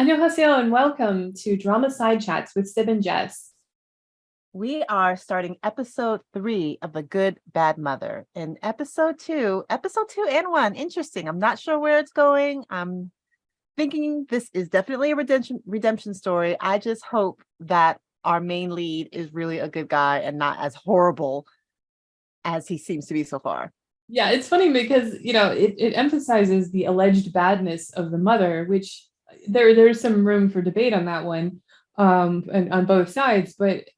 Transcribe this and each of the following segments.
Annyeonghaseyo and welcome to Drama Side Chats with Syb and Jess. We are starting episode 3 of The Good Bad Mother. In episode two and 1, interesting. I'm not sure where it's going. I'm thinking this is definitely a redemption story. I just hope that our main lead is really a good guy and not as horrible as he seems to be so far. Yeah, it's funny because, it emphasizes the alleged badness of the mother, which there's some room for debate on that one, and on both sides. But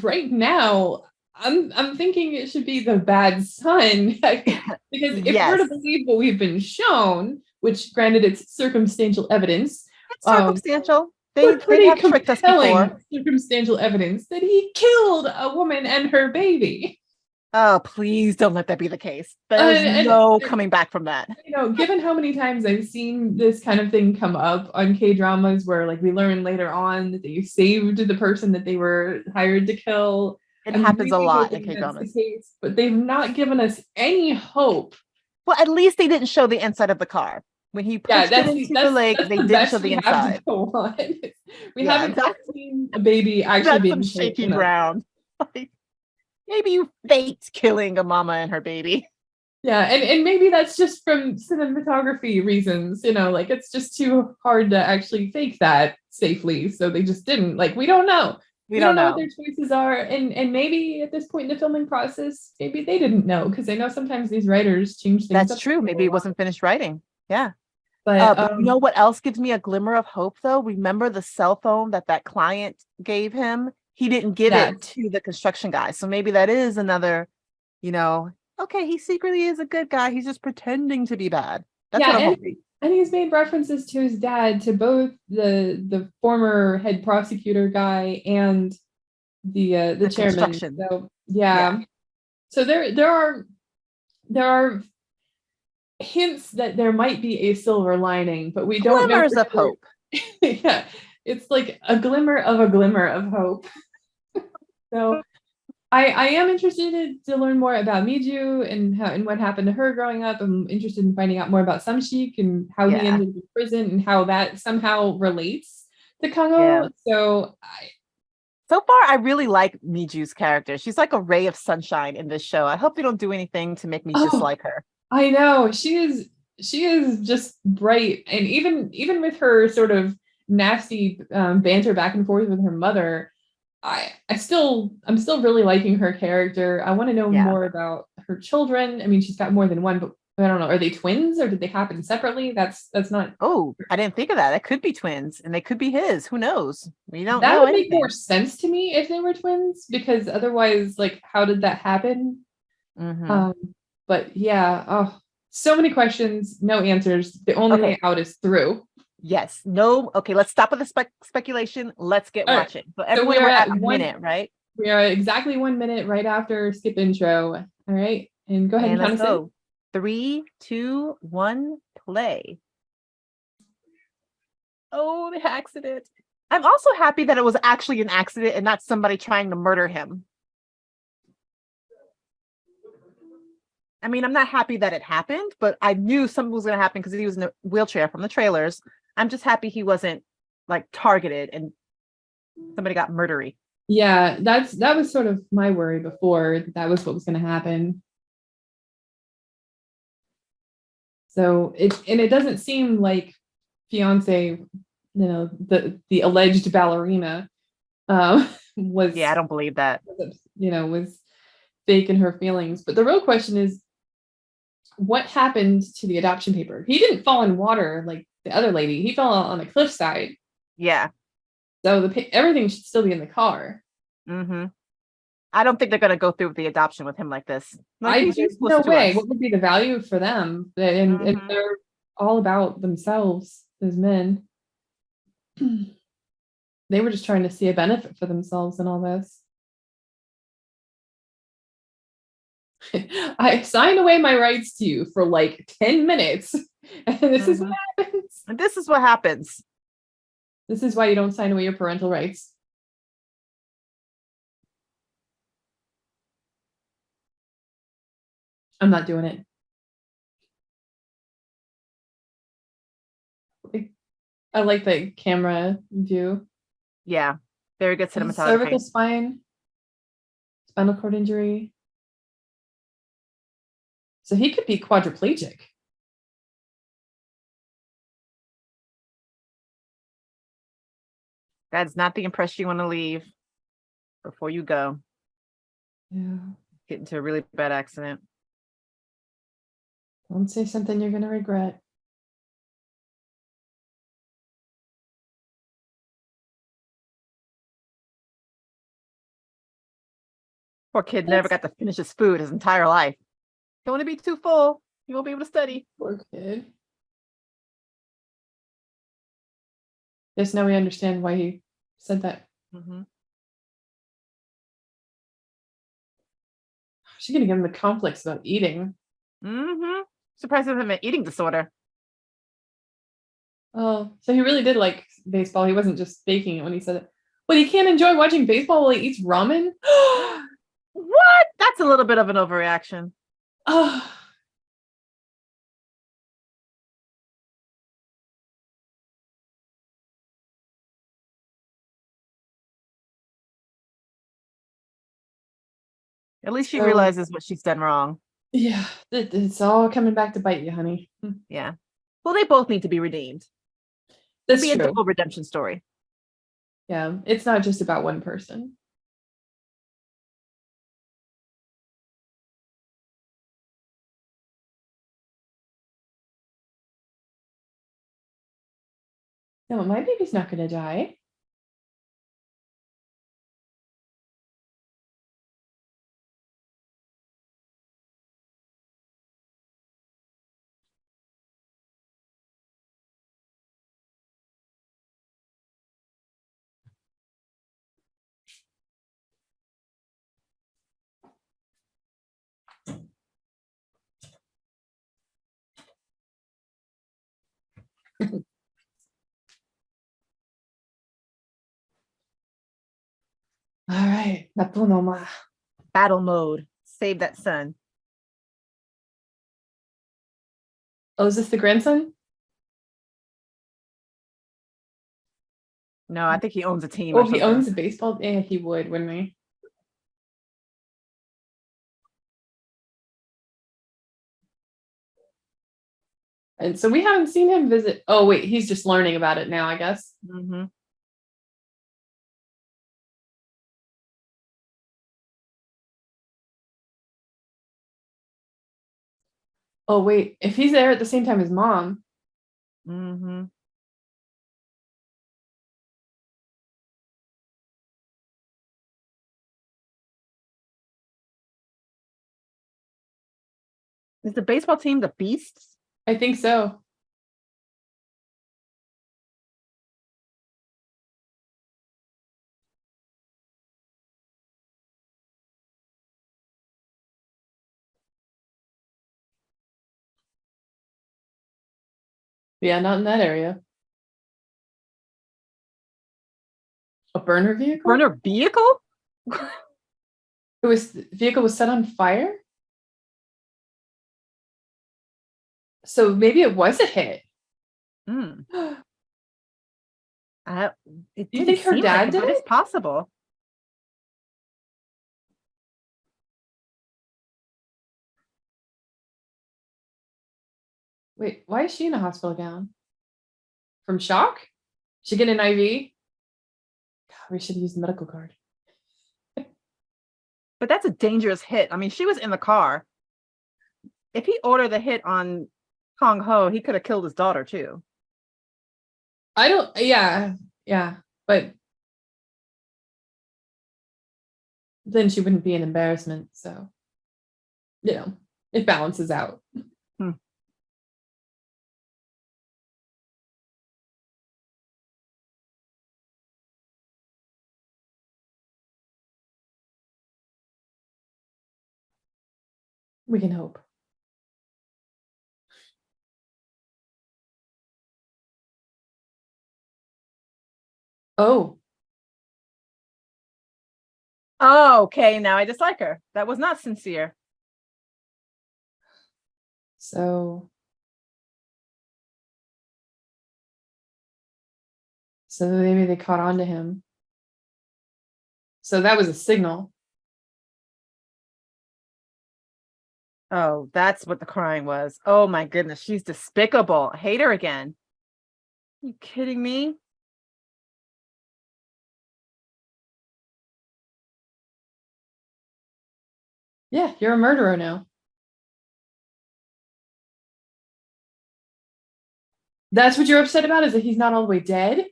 right now, I'm thinking it should be the bad son because if we're to Yes, believe what we've been shown, which granted it's circumstantial evidence, it's circumstantial. They but pretty have tricked us before. compelling circumstantial evidence that he killed a woman and her baby. Oh, please don't let that be the case. There's And no coming back from that. given how many times I've seen this kind of thing come up on K dramas where like we learn later on that they saved the person that they were hired to kill. It I'm happens a really lot in hoping K that's the dramas. case, but they've not given us any hope. Well, at least they didn't show the inside of the car. When he Yeah, pushed it into the lake, that's they the didn't show best the we have to inside. go on. We Yeah, haven't seen a baby actually that's some being killed. shaky ground. Like, maybe you faked killing a mama and her baby. Yeah, and maybe that's just from cinematography reasons, like it's just too hard to actually fake that safely. So they just didn't. Like, we don't know. We We don't don't know what know. their choices are. And maybe at this point in the filming process, maybe they didn't know because I know sometimes these writers change things That's up true. a Maybe he lot. wasn't finished writing. Yeah. But But you know what else gives me a glimmer of hope, though? Remember the cell phone that client gave him? He didn't give yeah, it to the construction guy. So maybe that is another, you know, okay, he secretly is a good guy. He's just pretending to be bad. That's yeah, what I'm hoping. and he's made references to his dad, to both the former head prosecutor guy and the The chairman. construction. So Yeah. yeah. So there are hints that there might be a silver lining, but we don't know Glimmers for of sure. hope. Yeah, it's like a glimmer of hope. So I am interested to learn more about Miju and how and what happened to her growing up. I'm interested in finding out more about Samshik and how he Yeah. ended in prison and how that somehow relates to Yeah. Kango. So I So far, I really like Miju's character. She's like a ray of sunshine in this show. I hope they don't do anything to make me oh dislike her. I know she is just bright, and even with her sort of nasty banter back and forth with her mother, I'm still really liking her character. I want to know Yeah. more about her children. I mean, she's got more than one, but I don't know. Are they twins or did they happen separately? That's not. Oh, I didn't think of that. That could be twins, and they could be his. Who knows? We don't That know would make more anything. sense to me if they were twins, because otherwise, like, how did that happen? Hmm. Um, but yeah, oh, so many questions, no answers. The only Okay. way out is through. Yes. No. Okay. Let's stop with the speculation. Let's get All right. watching. So So we everyone, are we're at at a one. minute, right? We are exactly 1 minute right after skip intro. All right, and go ahead and And count let's us in. go. 3, 2, 1, play. Oh, the accident. I'm also happy that it was actually an accident and not somebody trying to murder him. I mean, I'm not happy that it happened, but I knew something was going to happen because he was in a wheelchair from the trailers. I'm just happy he wasn't like targeted and somebody got murdery. Yeah, that was sort of my worry before that was what was going to happen. So it doesn't seem like fiance, the alleged ballerina, Yeah, I was don't believe that. was fake in her feelings. But the real question is, what happened to the adoption paper? He didn't fall in water like the other lady. He fell on a cliffside. Yeah. So everything should still be in the car. Hmm. I don't think they're going to go through with the adoption with him like this. Like, he's There's useless no to way. us. What would be the value for them? And Hmm. they're all about themselves as men. They were just trying to see a benefit for themselves in all this. I signed away my rights to you for like 10 minutes. And this is what Hmm. happens. And this is what happens. This is why you don't sign away your parental rights. I'm not doing it. I like the camera view. Yeah, very good His cinematography. cervical spine, spinal cord injury. So he could be quadriplegic. That's not the impression you want to leave before you go. Yeah. Get into a really bad accident. Don't say something you're gonna regret. Poor kid never That's got to finish his food his entire life. Don't want to be too full. You won't be able to study. poor kid. Yes, now we understand why he said that. Mm-hmm. She's gonna give him the complex about eating. Mm-hmm. Surprised he doesn't have an eating disorder. Oh, so he really did like baseball. He wasn't just faking it when he said it. But he can't enjoy watching baseball while he eats ramen. What? That's a little bit of an overreaction. Oh, At least she so realizes what she's done wrong. yeah, it's all coming back to bite you, honey. Yeah. Well, they both need to be redeemed. It'll That's be a true. double redemption story. Yeah, it's not just about one person. No, my baby's not gonna die. All right, Napunoma. Battle mode. Save that son. Oh, is this the grandson? No, I think he owns a team Oh, or he something. owns a baseball. Yeah, he would, wouldn't he? And so we haven't seen him visit. Oh, wait, he's just learning about it now, I guess. Mm-hmm. Oh, wait, if he's there at the same time as mom, Mm-hmm. Is the baseball team the Beasts? I think so. Yeah, not in that area. A burner vehicle? Burner vehicle? It was the vehicle was set on fire? So maybe it was a hit. Mm. Do It you didn't think her seem like dad it, did but it's it? possible. Wait, why is she in a hospital gown? From shock? She get an IV? God, we should use the medical card. But that's a dangerous hit. I mean, she was in the car. If he ordered the hit on Kong Ho, he could have killed his daughter too. I don't, yeah, yeah, but then she wouldn't be an embarrassment. So, it balances out. Hmm. We can hope. Oh, Oh, okay. Now I dislike her. That was not sincere. so So maybe they caught on to him. So that was a signal. Oh, that's what the crying was. Oh my goodness, she's despicable. I hate her again. You kidding me? Yeah, you're a murderer now. That's what you're upset about, is that he's not all the way dead?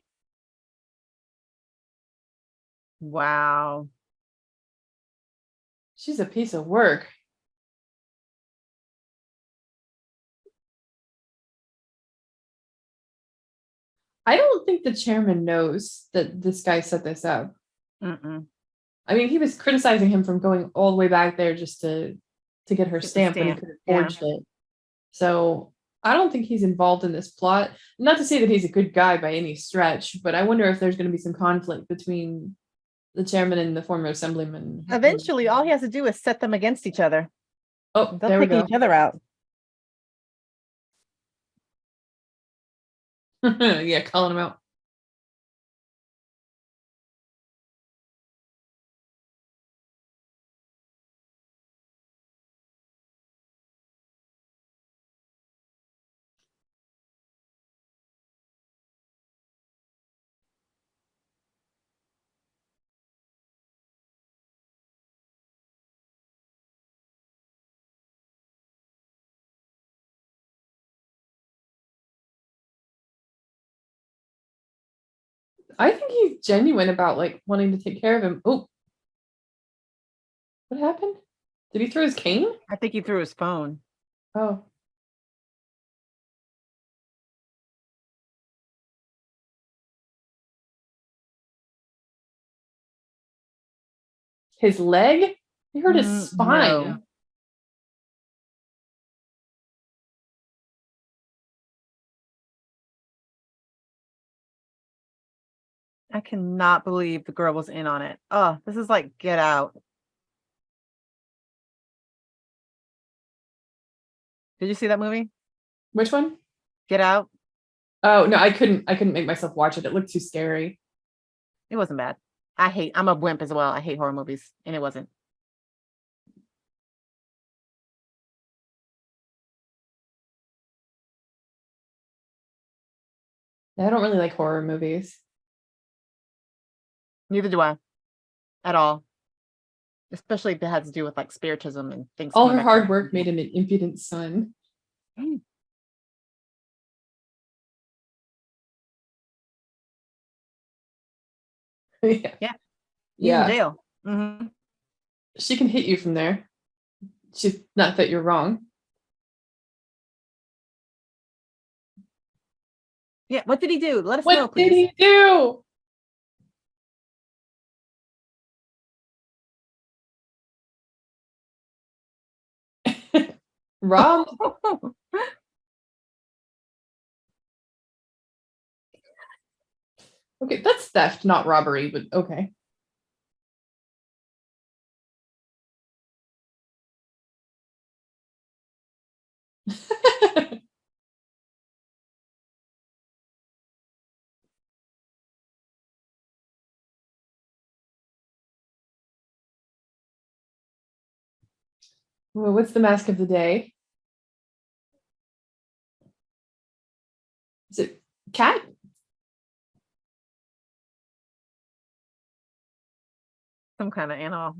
Wow. She's a piece of work. I don't think the chairman knows that this guy set this up. Mm-mm. I mean, he was criticizing him from going all the way back there just to get her Get the stamp when he stamp. could have Yeah. forged it. So I don't think he's involved in this plot. Not to say that he's a good guy by any stretch, but I wonder if there's going to be some conflict between the chairman and the former assemblyman. Eventually, all he has to do is set them against each other. Oh, They'll there we take go. each other out. Yeah, calling him out. I think he's genuine about like wanting to take care of him. Oh, what happened? Did he throw his cane? I think he threw his phone. Oh. His leg? He hurt his spine. No. I cannot believe the girl was in on it. Oh, this is like Get Out. Did you see that movie? Which one? Get Out? Oh no, I couldn't make myself watch it. It looked too scary. It wasn't bad. I'm a wimp as well. I hate horror movies, and it wasn't. I don't really like horror movies. Neither do I at all. Especially if it has to do with like spiritism and things All coming her back to hard work made people. him an impudent son. Yeah. Yeah, he's in Yeah. jail. Hmm. She can hit you from there. She's not that you're wrong. Yeah, what did he do? Let us know, What did please. he do? Rob? Okay, that's theft, not robbery, but okay. Well, what's the mask of the day? Is it cat? Some kind of animal.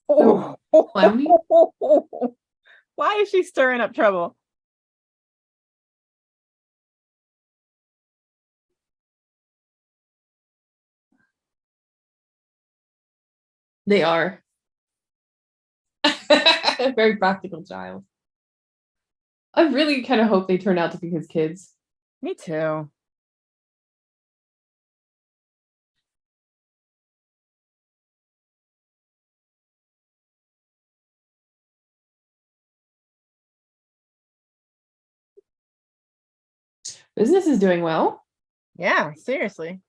Oh, clowny? Why is she stirring up trouble? They are. Very practical child. I really kind of hope they turn out to be his kids. Me too. Business is doing well. Yeah, seriously.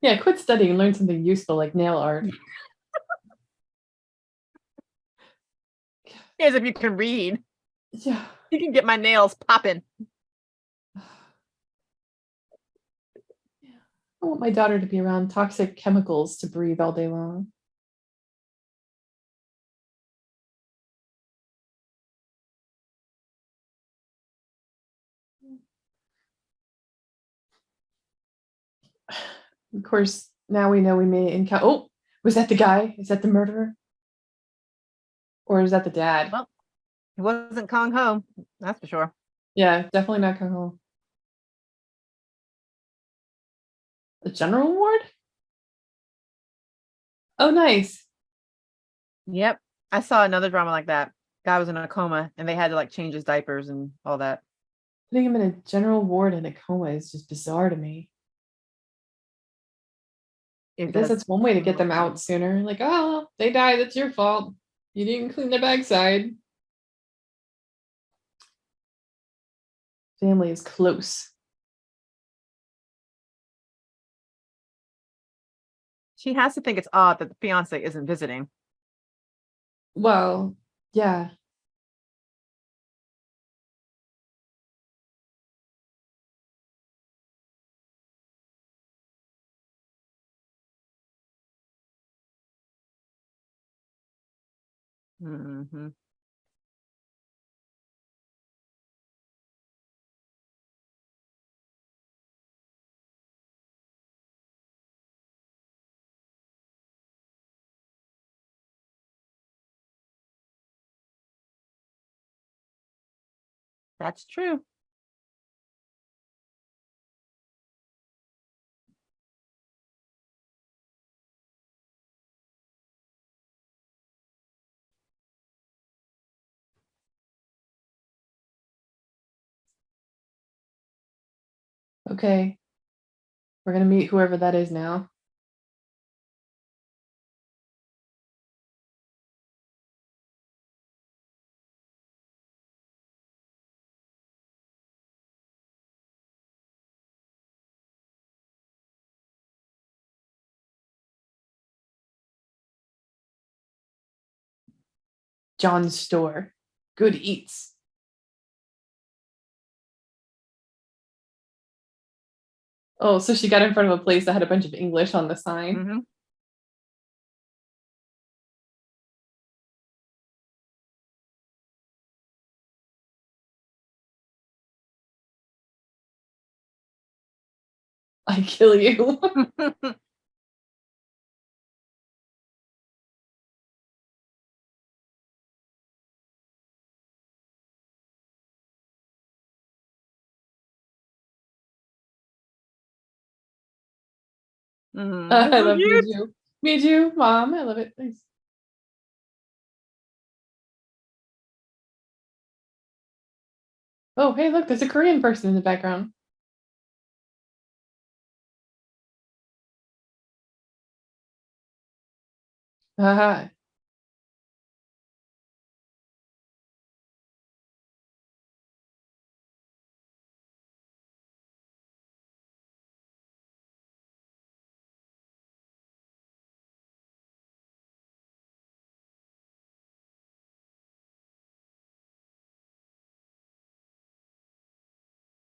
Yeah, quit studying and learn something useful like nail art. Here's if you can read. Yeah. You can get my nails popping. I want my daughter to be around toxic chemicals to breathe all day long. Of course, now we know we may encounter. Oh, was that the guy? Is that the murderer? Or is that the dad? Well, it wasn't Kong Ho, that's for sure. Yeah, definitely not Kung Ho. The general ward? Oh, nice. Yep. I saw another drama like that. Guy was in a coma and they had to like change his diapers and all that. Putting him in a general ward in a coma is just bizarre to me. I It guess does. that's one way to get them out sooner. Like, oh, they died. That's your fault. You didn't clean their backside. Family is close. She has to think it's odd that the fiance isn't visiting. Well, yeah. Hmm. That's true. Okay. We're going to meet whoever that is now. John's store. Good eats. Oh, so she got in front of a place that had a bunch of English on the sign. Hmm. I kill you. That's I so love cute. Miju. Miju, mom, I love it. Thanks. Oh, hey, look, there's a Korean person in the background. Haha.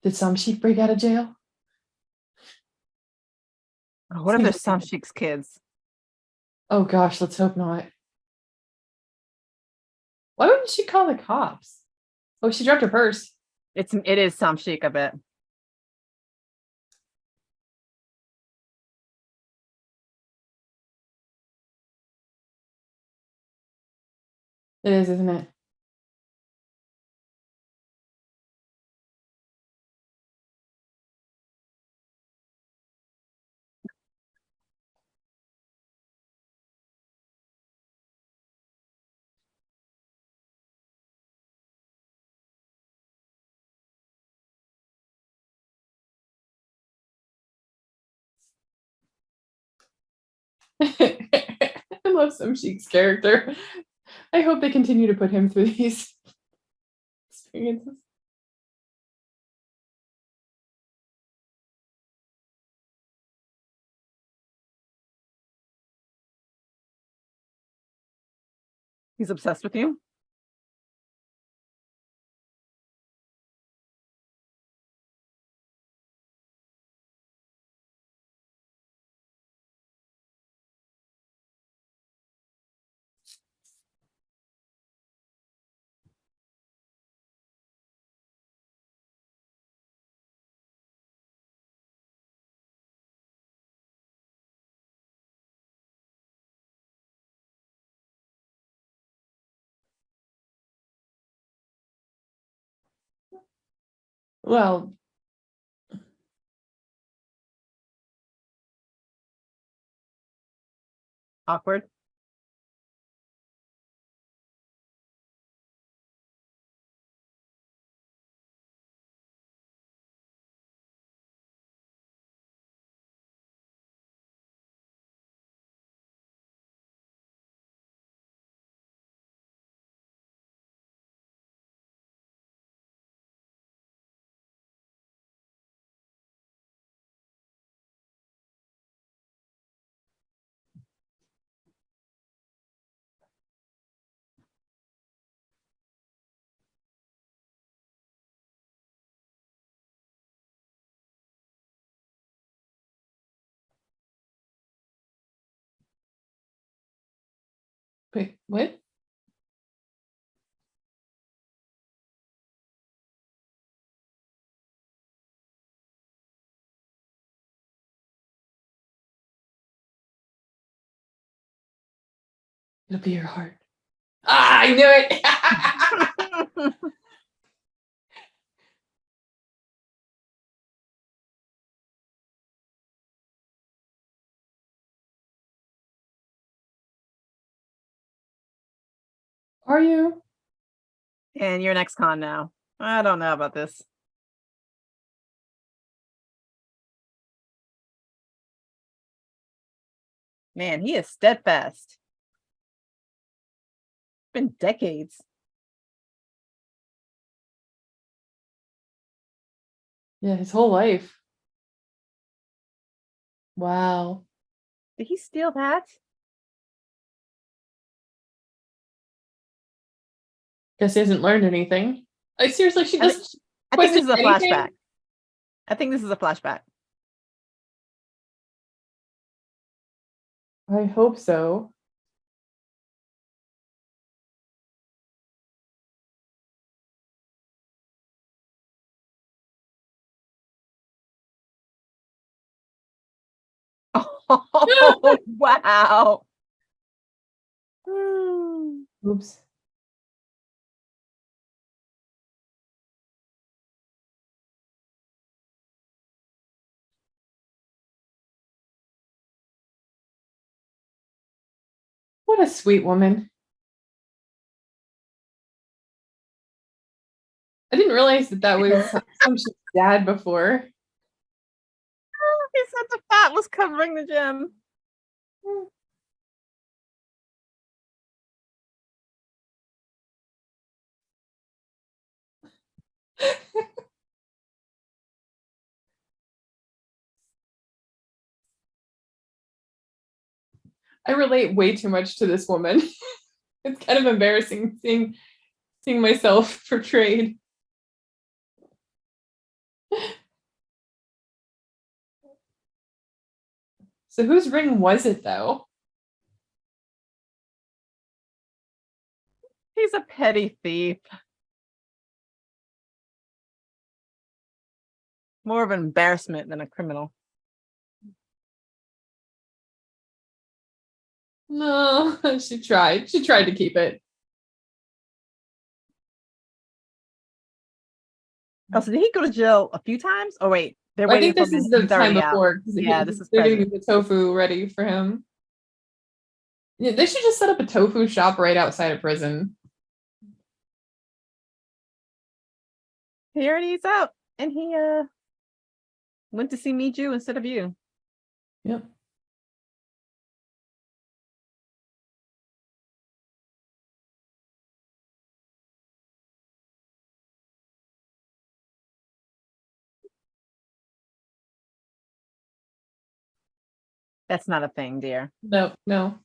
Did some sheep break out of jail? Oh, what if Seems there's like they some did. Sheik's kids? Oh gosh, let's hope not. Why wouldn't she call the cops? Oh, she dropped her purse. It is some Sheik, I bet. It is, isn't it? I love Some Sheik's character. I hope they continue to put him through these experiences. He's obsessed with you. Well, Awkward. wait, what? It'll be your heart. Ah, I knew it. Are you? And you're an ex-con now. I don't know about this. Man, he is steadfast. Been decades. Yeah, his whole life. Wow. Did he steal that? Guess he hasn't learned anything. Like, seriously, she I think, doesn't I think this question is a anything? flashback. I think this is a flashback. I hope so. Oh, wow. Hmm. Oops. What a sweet woman. I didn't realize that was some shit's dad before. He said the fat was covering the gem. I relate way too much to this woman. It's kind of embarrassing seeing myself portrayed. So whose ring was it though? He's a petty thief. More of an embarrassment than a criminal. No, she tried. She tried to keep it. Oh, so did he go to jail a few times? Oh, wait. They're I waiting think for this him is and the he's time already out. before because Yeah, this is they're gonna present. get the tofu ready for him. Yeah, they should just set up a tofu shop right outside of prison. He already is out. And he went to see Miju instead of you. Yep. That's not a thing, dear. No, no.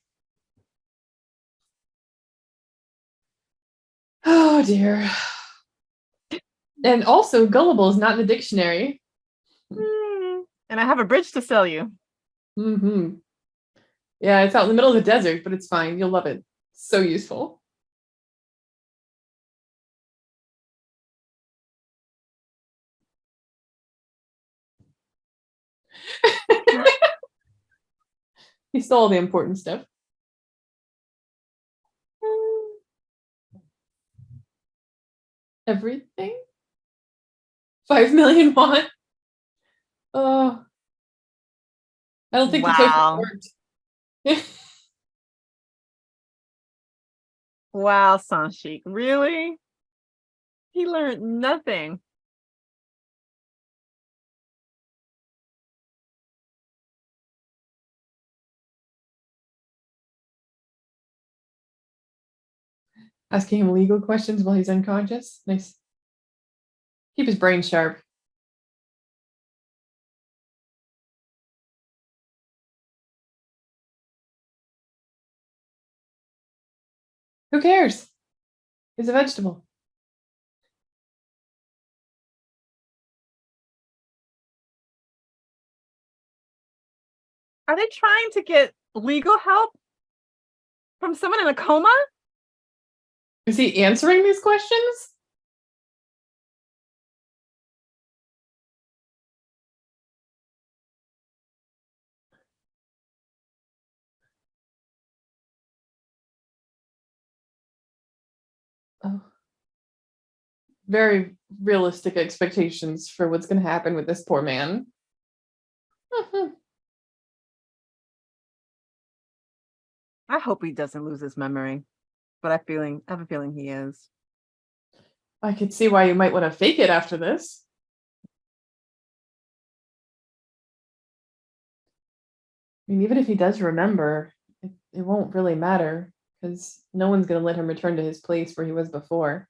Oh dear. And also, gullible is not in the dictionary. And I have a bridge to sell you. Mm-hmm. Yeah, it's out in the middle of the desert, but it's fine. You'll love it. So useful. He stole all the important stuff. Everything? 5 million won? Oh, I don't think the tofu Wow. worked. Wow, Sanshik. Really? He learned nothing. Asking him legal questions while he's unconscious. Nice. Keep his brain sharp. Who cares? He's a vegetable. Are they trying to get legal help from someone in a coma? Is he answering these questions? Oh. Very realistic expectations for what's going to happen with this poor man. I hope he doesn't lose his memory, but I have a feeling he is. I could see why you might want to fake it after this. I mean, even if he does remember, it won't really matter because no one's going to let him return to his place where he was before,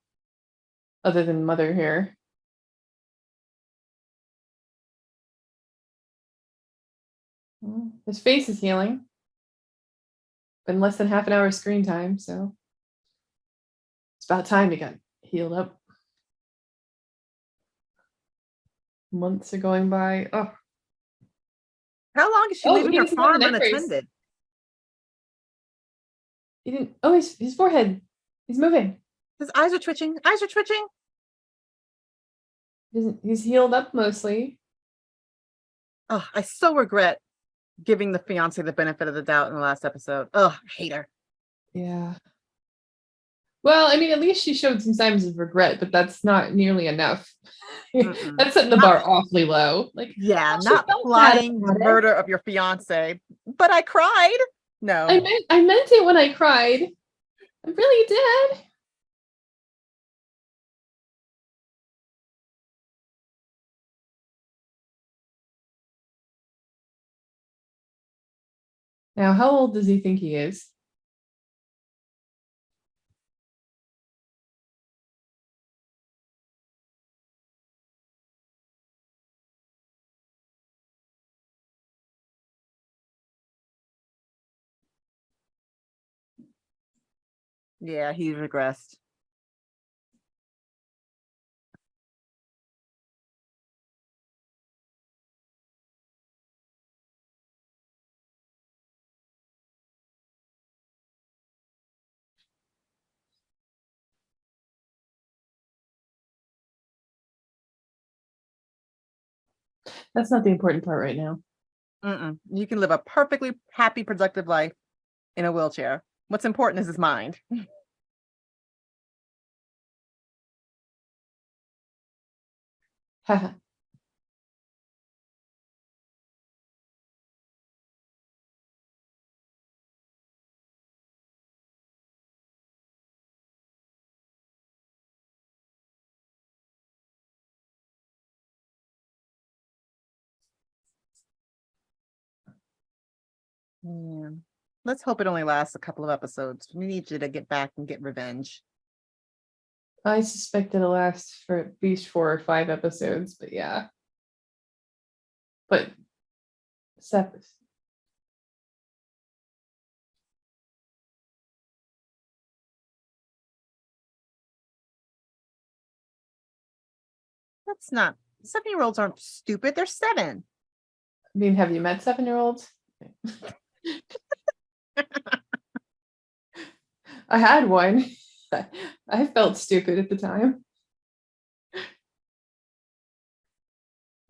other than Mother here. Well, his face is healing. Been less than half an hour screen time, so it's about time he got healed up. Months are going by. Oh, How long is she oh, leaving he her doesn't have a farm neck brace. unattended? He didn't. Oh, his forehead. He's moving. His eyes are twitching. Eyes are twitching. He's healed up mostly. Oh, I so regret giving the fiance the benefit of the doubt in the last episode. Oh, I hate her. Yeah. Well, I mean, at least she showed some signs of regret, but that's not nearly enough. That's setting the Not, bar awfully low. Like, yeah, well, she not felt bad plotting the about it. murder of your fiance, but I cried. No. I meant it when I cried. I really did. Now, how old does he think he is? Yeah, he regressed. That's not the important part right now. You can live a perfectly happy, productive life in a wheelchair. What's important is his mind. Haha. Yeah. Let's hope it only lasts a couple of episodes. We need you to get back and get revenge. I suspect it'll last for at least 4 or 5 episodes, but yeah. But Seth, That's not, 7-year-olds aren't stupid. They're 7. I mean, have you met 7-year-olds? I had one. I felt stupid at the time.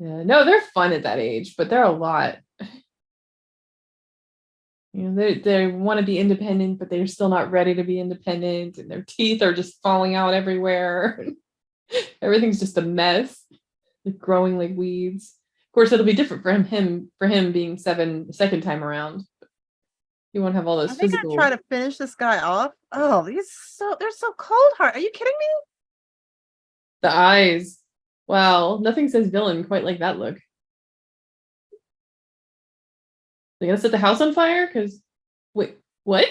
Yeah, no, they're fun at that age, but they're a lot. They want to be independent, but they're still not ready to be independent, and their teeth are just falling out everywhere. Everything's just a mess, like growing like weeds. Of course, it'll be different for him being 7 the second time around. He won't have all Are those they gonna try physical. to finish this guy off? Oh, they're so cold heart. Are you kidding me? The eyes. Wow, nothing says villain quite like that look. They gonna set the house on fire? Because wait, what?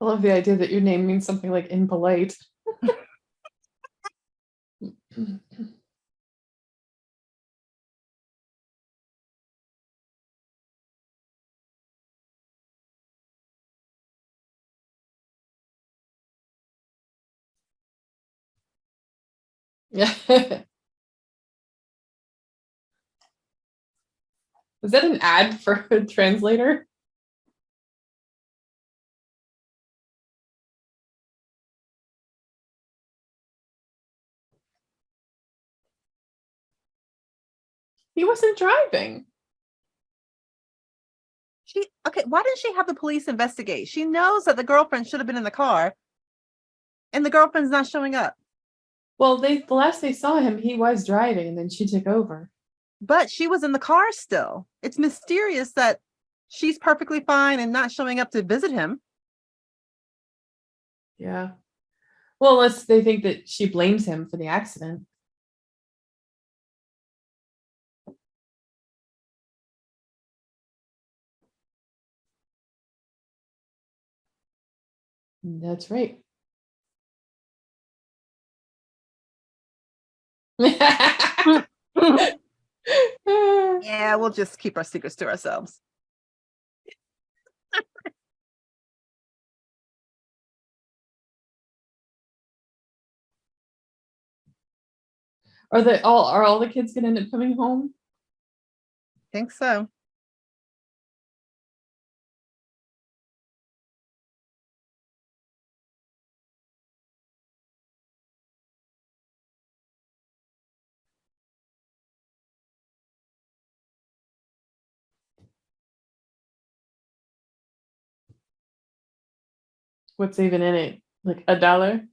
I love the idea that your name means something like impolite. Yeah. Was that an ad for a translator? He wasn't driving. Okay, why didn't she have the police investigate? She knows that the girlfriend should have been in the car and the girlfriend's not showing up. Well, the last they saw him, he was driving, and then she took over. But she was in the car still. It's mysterious that she's perfectly fine and not showing up to visit him. Yeah. Well, unless they think that she blames him for the accident. That's right. Yeah, we'll just keep our secrets to ourselves. Are all the kids gonna end up coming home? Think so. What's even in it? Like $1?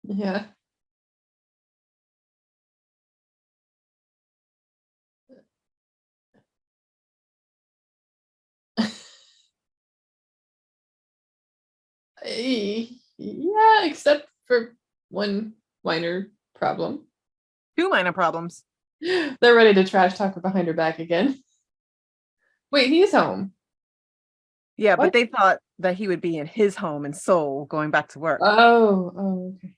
Yeah. Yeah, except for one minor problem. 2 minor problems. They're ready to trash talk her behind her back again. Wait, he's home. Yeah, but What? they thought that he would be in his home in Seoul going back to work. Okay.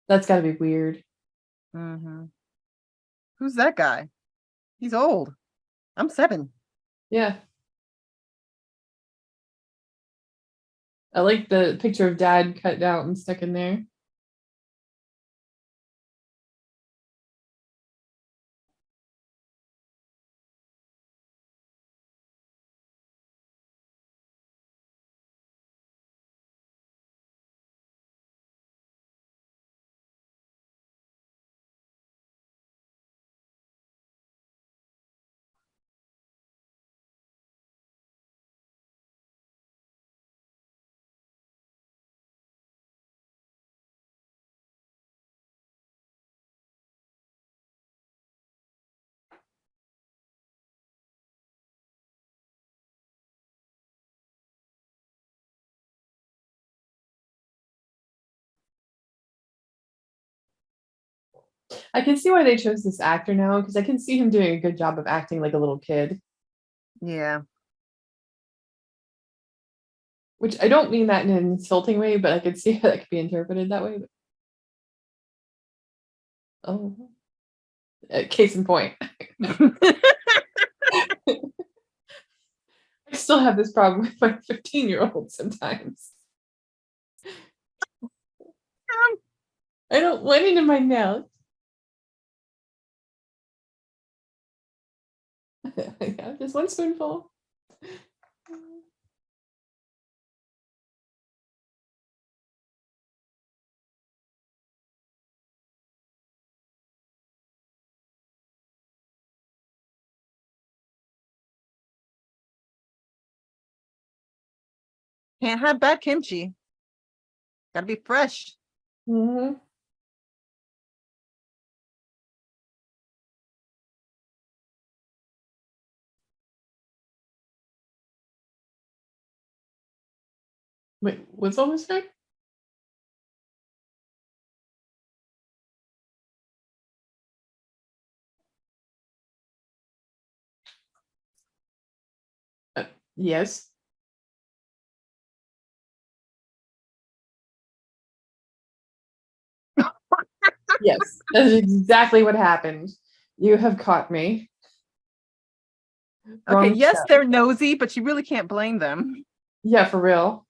That's gotta be weird. Mhm. Who's that guy? He's old. I'm 7. Yeah. I like the picture of dad cut out and stuck in there. I can see why they chose this actor now because I can see him doing a good job of acting like a little kid, Yeah. which I don't mean that in an insulting way, but I could see how that could be interpreted that way. But, oh, case in point. I still have this problem with my 15-year-old sometimes. I don't want it in my mouth. Yeah, just one spoonful. Can't have bad kimchi. Gotta be fresh. Mhm. Wait, what's all this thing? Yes. Yes, that's exactly what happened. You have caught me. Okay, Wrong yes, show. they're nosy, but you really can't blame them. Yeah, for real.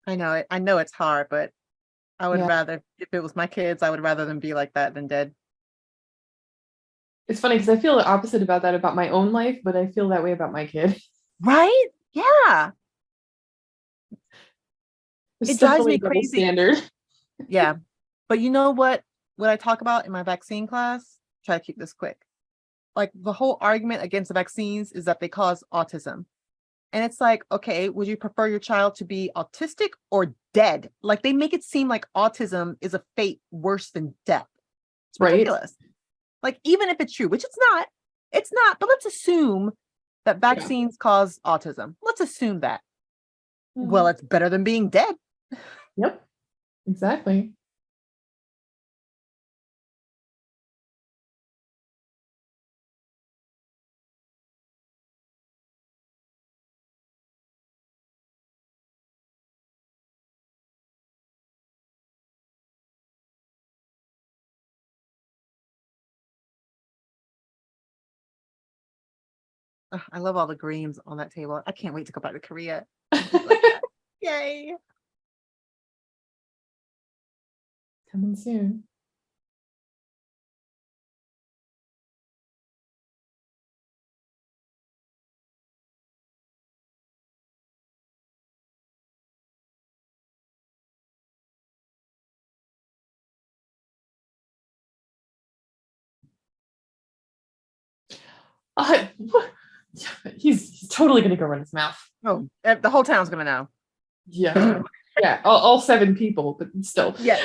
I know it. I know it's hard, but I would Yeah. rather, if it was my kids, I would rather them be like that than dead. It's funny because I feel the opposite about that about my own life, but I feel that way about my kid. Right? Yeah. There's It drives definitely me a double crazy. standard. Yeah. But you know what I talk about in my vaccine class? Try to keep this quick. Like the whole argument against the vaccines is that they cause autism. And it's like, okay, would you prefer your child to be autistic or dead? Like they make it seem like autism is a fate worse than death. It's Right? ridiculous. Like, even if it's true, which it's not, but let's assume that Yeah. vaccines cause autism. Let's assume that. Well, Mhm. it's better than being dead. Yep, exactly. Ugh, I love all the greens on that table. I can't wait to go back to Korea and eat like that. Yay. Coming soon. Uh, he's totally gonna go run his mouth. Oh, the whole town's gonna know. Yeah. Yeah, all 7 people, but still. Yeah.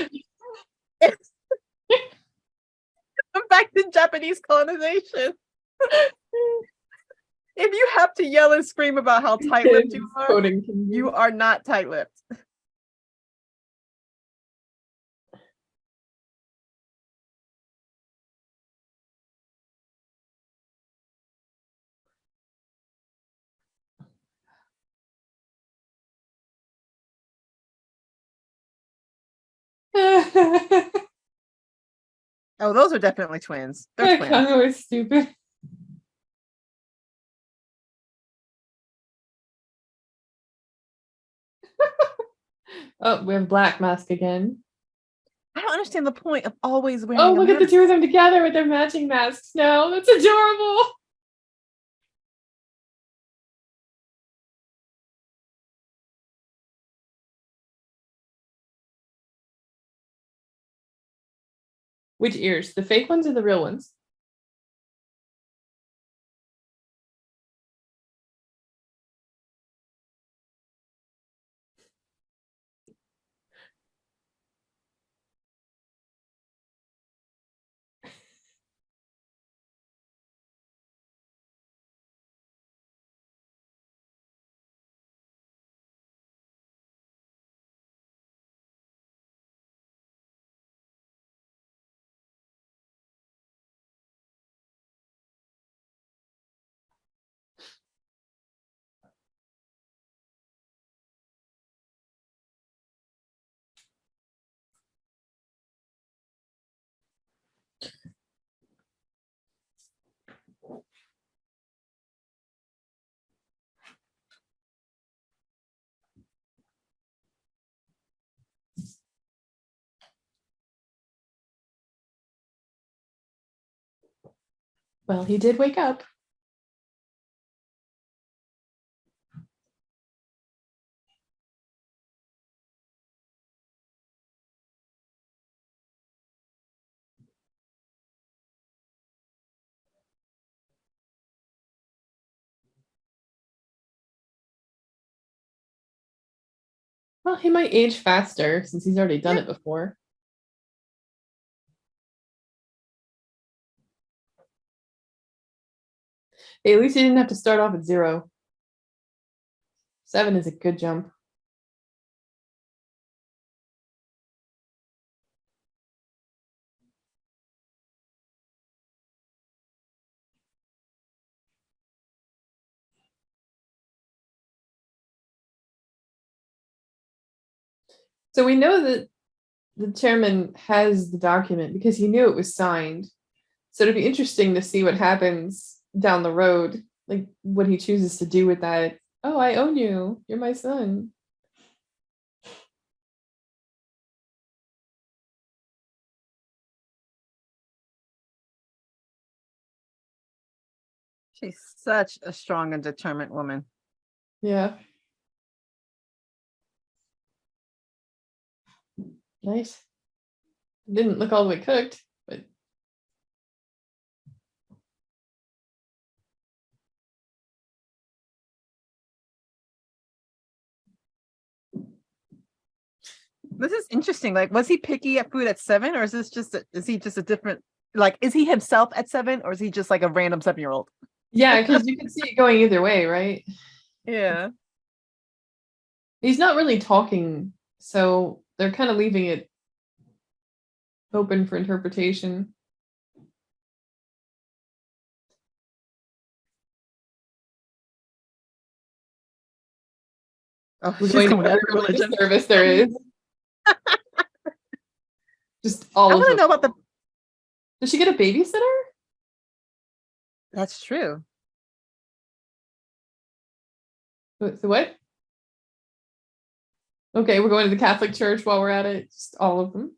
I'm back to Japanese colonization. If you have to yell and scream about how tight-lipped you Kids are, quoting you Kingu. are not tight-lipped. Oh, those are definitely twins. They're twins. Congo is stupid. Oh, we have Black Mask again. I don't understand the point of always Oh, wearing a look at the mask. two of them together with their matching masks. No, that's adorable. Which ears? The fake ones or the real ones? Well, he did wake up. Well, he might age faster since he's already done it before. Hey, at least he didn't have to start off at 0. 7 is a good jump. So we know that the chairman has the document because he knew it was signed. So it'd be interesting to see what happens down the road, like what he chooses to do with that. Oh, I own you. You're my son. She's such a strong and determined woman. Yeah. Nice. Didn't look all the way cooked, but This is interesting. Like, was he picky at food at 7, or is this just is he just a different, like, is he himself at 7, or is he just like a random 7-year-old? yeah, because you can see it going either way, right? Yeah. He's not really talking, so they're kind of leaving it open for interpretation. Oh, We're she's going to going to whatever every religious religion. service there is. Just I all of want to them. know about the. Does she get a babysitter? That's true. So what? Okay, we're going to the Catholic Church while we're at it. Just all of them.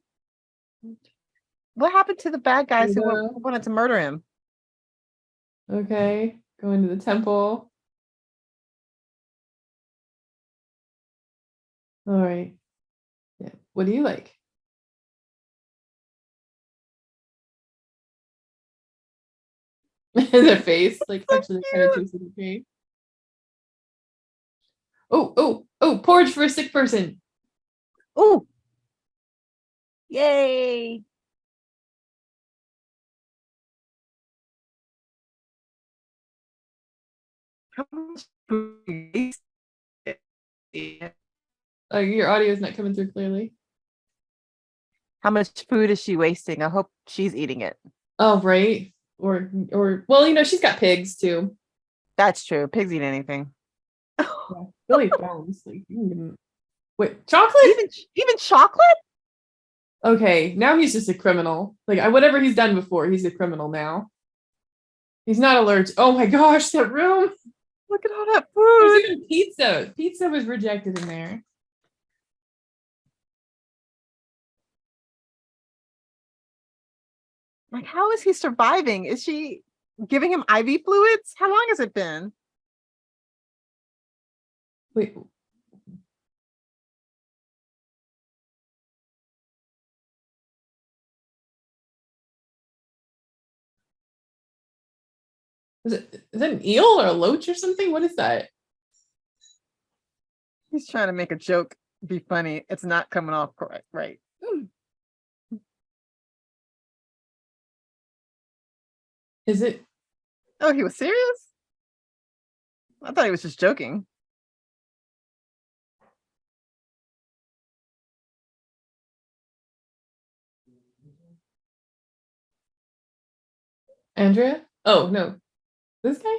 What happened to the bad guys who Buddha. wanted to murder him? Okay, going to the temple. All right. Yeah. What do you like? The face, like So actually kind of cute. tasted okay. Oh, porridge for a sick person. Oh, yay. How much food Your audio is not coming through clearly. How much food is she wasting? I hope she's eating it. Oh, right. Or well, she's got pigs too. That's true. Pigs eat anything. Yeah. Billy Bones. Like you can give him wait, chocolate? Even chocolate? Okay, now he's just a criminal. Like whatever he's done before, he's a criminal now. He's not allergic. Oh my gosh, that room. Look at all that There's food. even pizza. Pizza was rejected in there. Like, how is he surviving? Is she giving him IV fluids? How long has it been? Wait, Is it an eel or a loach or something? What is that? He's trying to make a joke be funny. It's not coming off correct, right? Is it? Oh, he was serious? I thought he was just joking. Andrea? Oh no, this guy?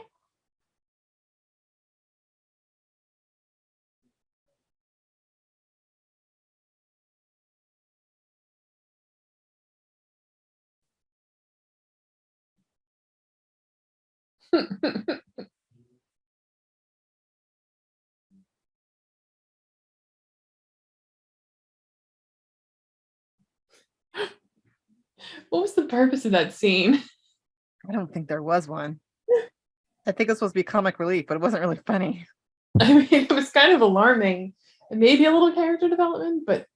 What was the purpose of that scene? I don't think there was one. I think it was supposed to be comic relief, but it wasn't really funny. I mean, it was kind of alarming. Maybe a little character development, but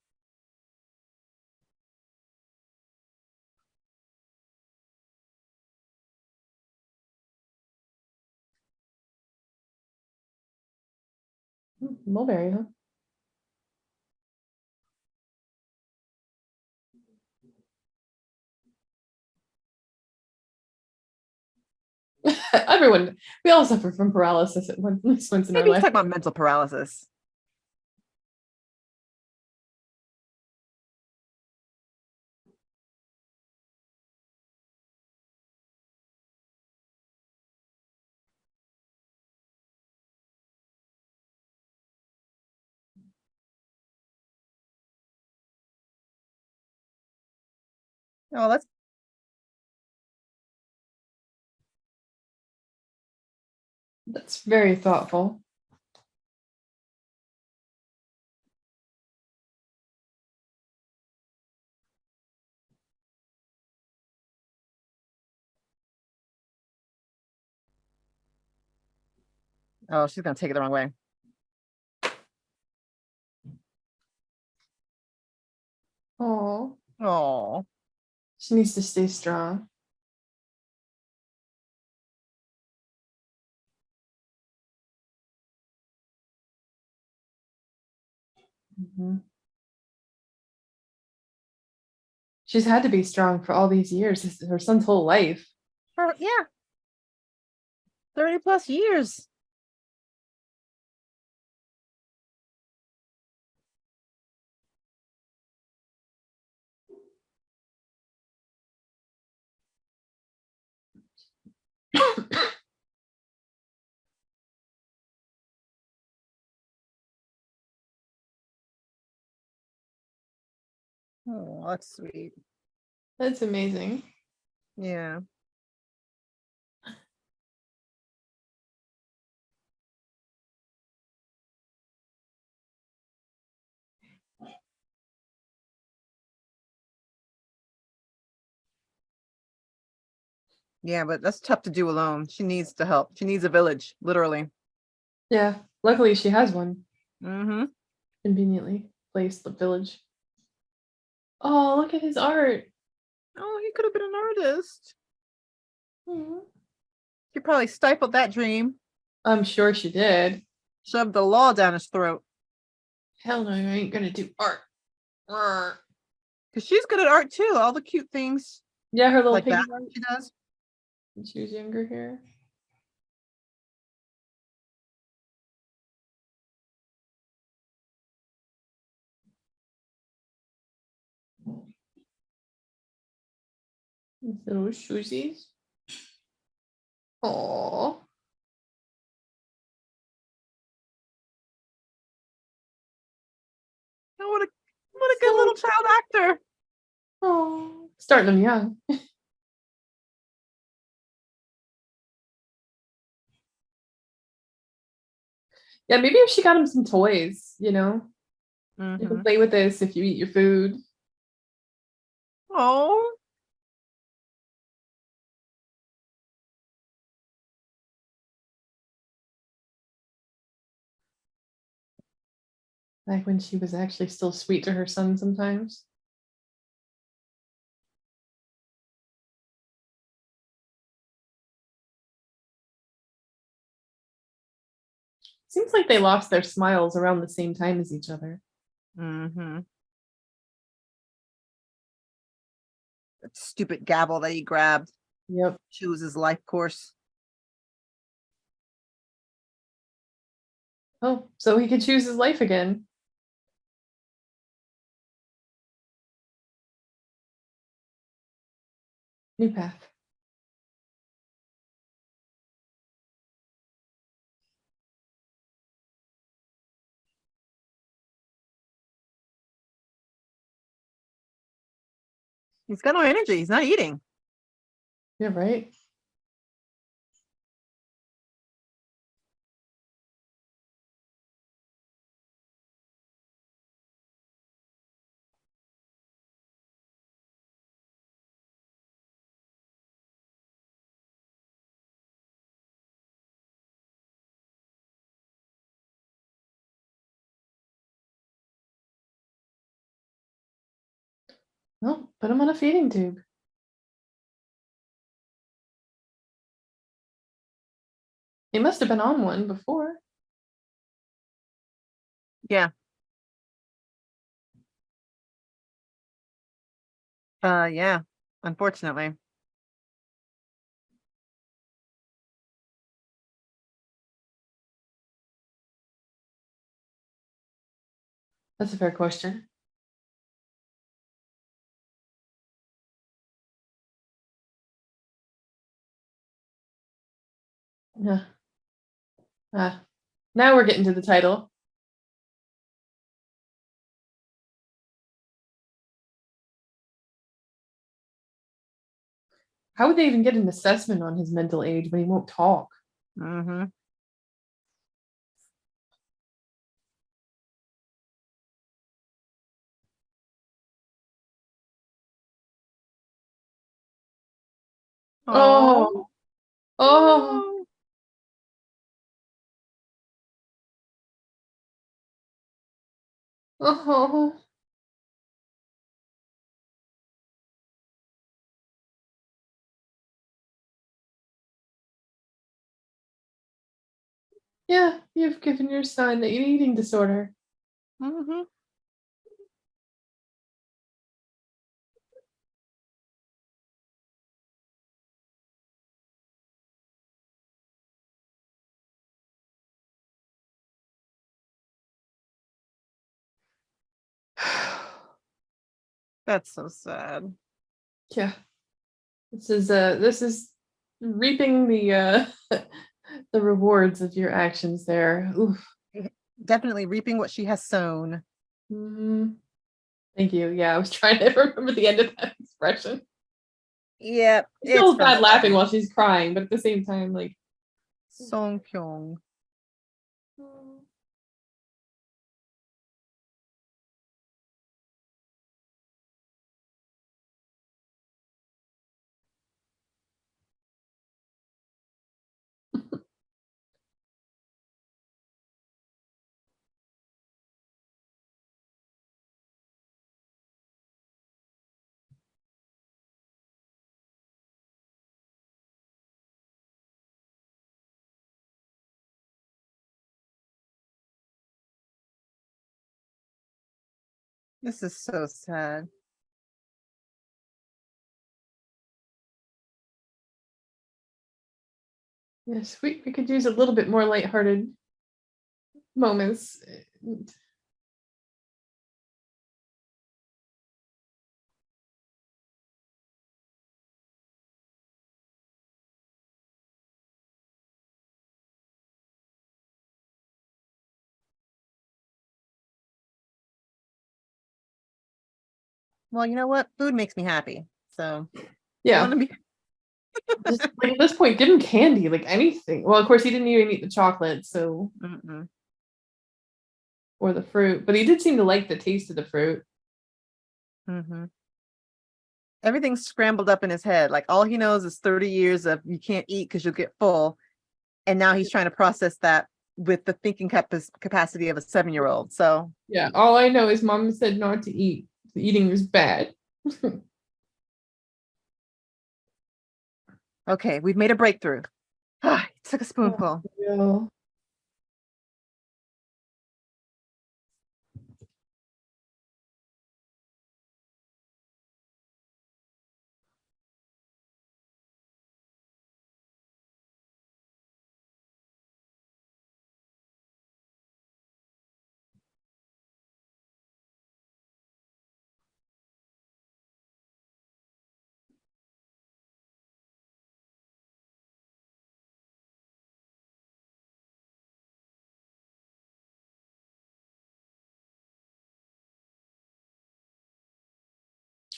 mulberry, huh? Everyone, we all suffer from paralysis at least once in our Maybe he's life. talking about mental paralysis. Oh, That's very thoughtful. oh, she's gonna take it the wrong way. Oh, Oh, she needs to stay strong. Mhm. She's had to be strong for all these years. This is her son's whole life. yeah, 30 plus years. Oh, that's sweet. That's amazing. Yeah. Yeah, but that's tough to do alone. She needs the help. She needs a village, literally. Yeah, luckily she has one Mm-hmm. conveniently placed the village. Oh, look at his art. Oh, he could have been an artist. Mhm. She probably stifled that dream, I'm sure she did. shoved the law down his throat. Hell no, I ain't gonna do art. Roar. Because she's good at art too. All the cute things Yeah, her little like that piggy art she does. when she was younger here. These little shoesies. Oh, Oh, what a good so little child actor. oh, starting them young. Yeah, maybe if she got him some toys, you can Mm-hmm. play with this if you eat your food. Oh, Like when she was actually still sweet to her son sometimes. Seems like they lost their smiles around the same time as each other. Mm-hmm. That stupid gavel that he grabbed. Yep. Choose his life course. Oh, so he could choose his life again. New path. He's got no energy. He's not eating. Yeah, right. Well, put him on a feeding tube. He must have been on one before. Yeah. Yeah. Unfortunately. That's a fair question. Yeah. Now we're getting to the title. How would they even get an assessment on his mental age when he won't talk? Mm-hmm. Oh, oh, Oh. oh. Yeah, you've given your son an eating disorder. Mm-hmm. That's so sad. Yeah, this is reaping the the rewards of your actions there. Oof. Definitely reaping what she has sown. Mhm. Thank you. Yeah, I was trying to remember the end of that expression. Yep, It it's feels from bad laughing while she's crying, but at the same time, like, Song Kyung. This is so sad. yes, we could use a little bit more lighthearted moments. Well, you know what? Food makes me happy. So I want Yeah, to be. just like at this point, give him candy, like anything. Well, of course, he didn't even eat the chocolate, so Mm-mm. or the fruit, but he did seem to like the taste of the fruit. Mm-hmm. Everything's scrambled up in his head. Like all he knows is 30 years of you can't eat because you'll get full. And now he's trying to process that with the thinking capacity of a 7-year-old. So, Yeah, all I know is mom said not to eat. The eating was bad. okay, we've made a breakthrough. He took a Oh, spoonful. yeah.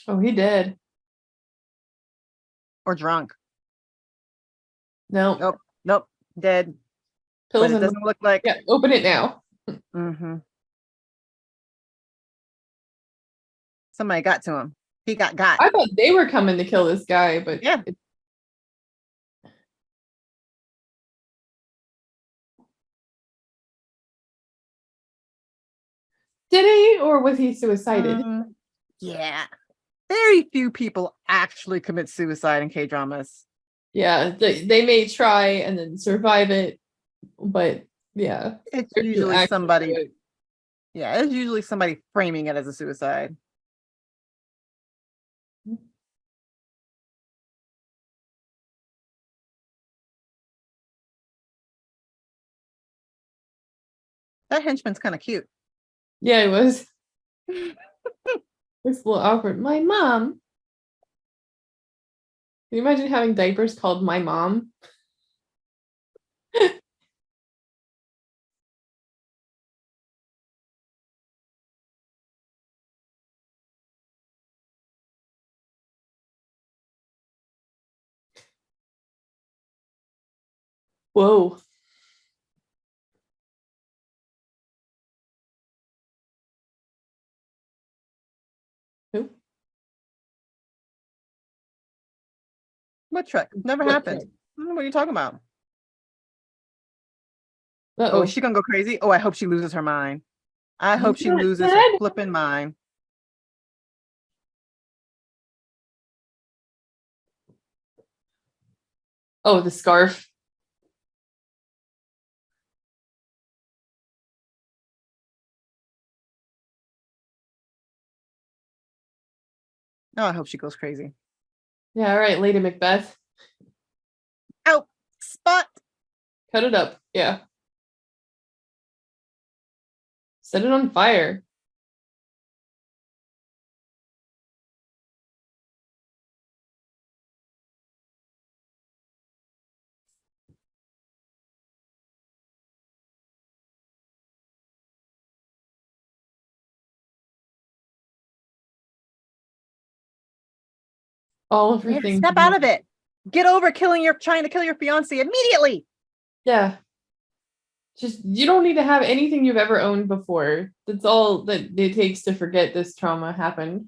Oh, he did. Or drunk. No, Nope. Nope. Dead. But pills it and doesn't look like. yeah. Open it now. Hmm. Somebody got to him. He got. I thought they were coming to kill this guy, but Yeah. did he, or was he suicided? Yeah. Very few people actually commit suicide in K-dramas. Yeah, they may try and then survive it, but yeah, It's very few usually actually do somebody, it. yeah, it's usually somebody framing it as a suicide. That henchman's kind of cute. Yeah, it was. It's a little awkward. My mom. Can you imagine having diapers called my mom? Whoa. Who? What trick? Never What happened. trick? What are you talking about? Oh, is Uh-oh. she gonna go crazy? Oh, I hope she loses her mind. I He's hope she not loses her dead. flipping mind. Oh, the scarf. Oh, I hope she goes crazy. Yeah, all right, Lady Macbeth. Out spot. Cut it up. Yeah. Set it on fire. All of her Yeah, things. step out of it. Get over trying to kill your fiance immediately. Yeah. Just you don't need to have anything you've ever owned before. That's all that it takes to forget this trauma happened.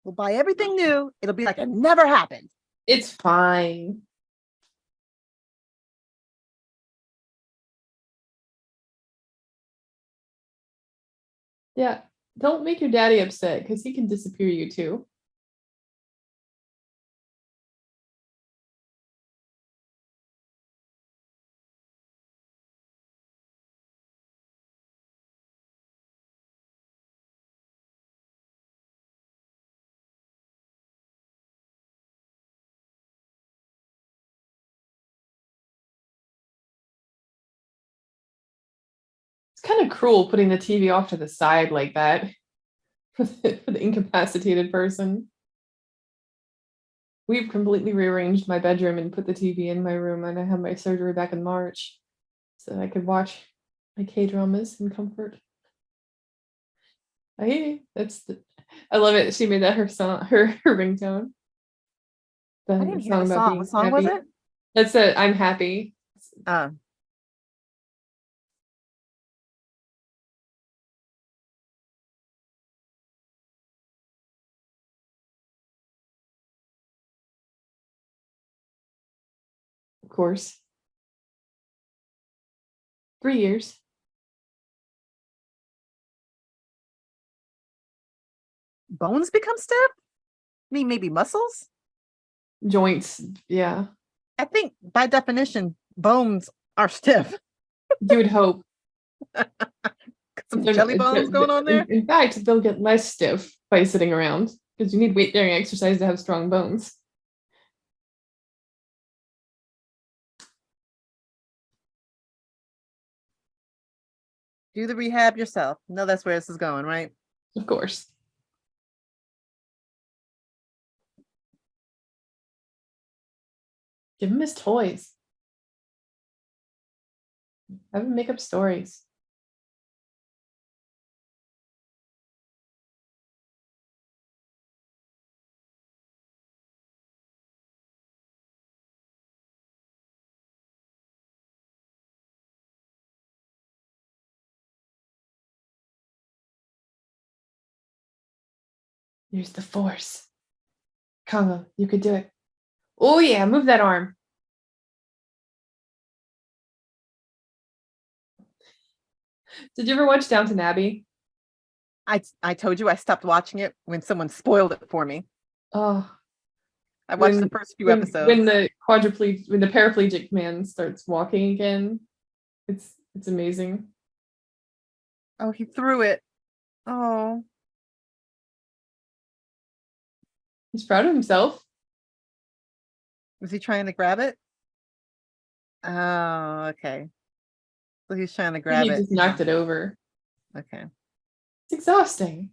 We'll buy everything new. It'll be like it never happened. It's fine. Yeah. Don't make your daddy upset because he can disappear you too. It's kind of cruel putting the TV off to the side like that for the incapacitated person. We've completely rearranged my bedroom and put the TV in my room, and I had my surgery back in March so I could watch my K dramas in comfort. I love it. She made that her song, her ringtone. I The didn't hear song the about song. What being song was happy. it? That's it. I'm happy. Uh, Of course. 3 years. Bones become stiff? I mean, maybe muscles? Joints. Yeah. I think by definition, bones are stiff. You would hope. Some jelly bones going on there. In fact, they'll get less stiff by sitting around because you need weight bearing exercise to have strong bones. Do the rehab yourself. No, that's where this is going, right? Of course. Give him his toys. Have him make up stories. Use the force. Congo, you could do it. Oh yeah, move that arm. Did you ever watch Downton Abbey? I told you I stopped watching it when someone spoiled it for me. Oh, I watched the when first few when episodes. the paraplegic man starts walking again, it's amazing. Oh, he threw it. Oh, He's proud of himself. was he trying to grab it? Oh, okay. So he's trying to I think grab he it. just knocked it over. Okay. It's exhausting.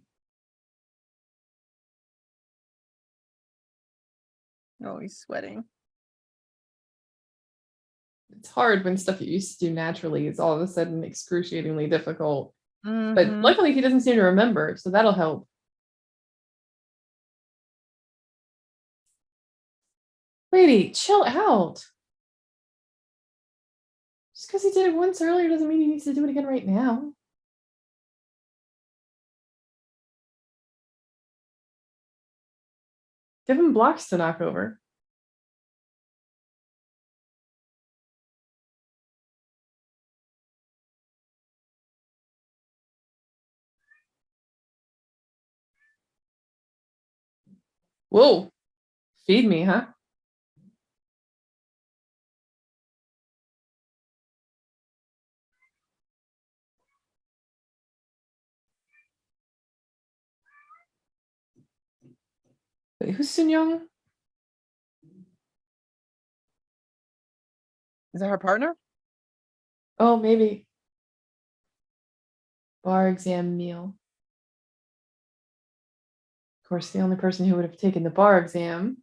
Oh, he's sweating. It's hard when stuff you used to do naturally is all of a sudden excruciatingly difficult. But Mm-hmm. luckily, he doesn't seem to remember, so that'll help. Lady, chill out. Just because he did it once earlier doesn't mean he needs to do it again right now. Give him blocks to knock over. Whoa, feed me, huh? Wait, who's Sun Young? Is that her partner? Oh, maybe. Bar exam meal. Of course, the only person who would have taken the bar exam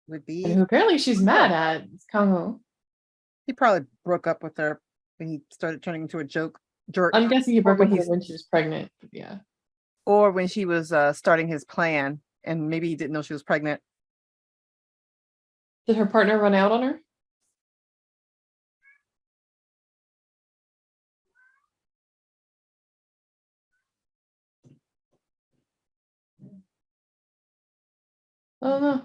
Would and who be. apparently she's mad at is Kangho. He probably broke up with her when he started turning into a jerk, I'm guessing he or broke up with her when she was pregnant. But yeah. when she was starting his plan, and maybe he didn't know she was pregnant. Did her partner run out on her? Oh no.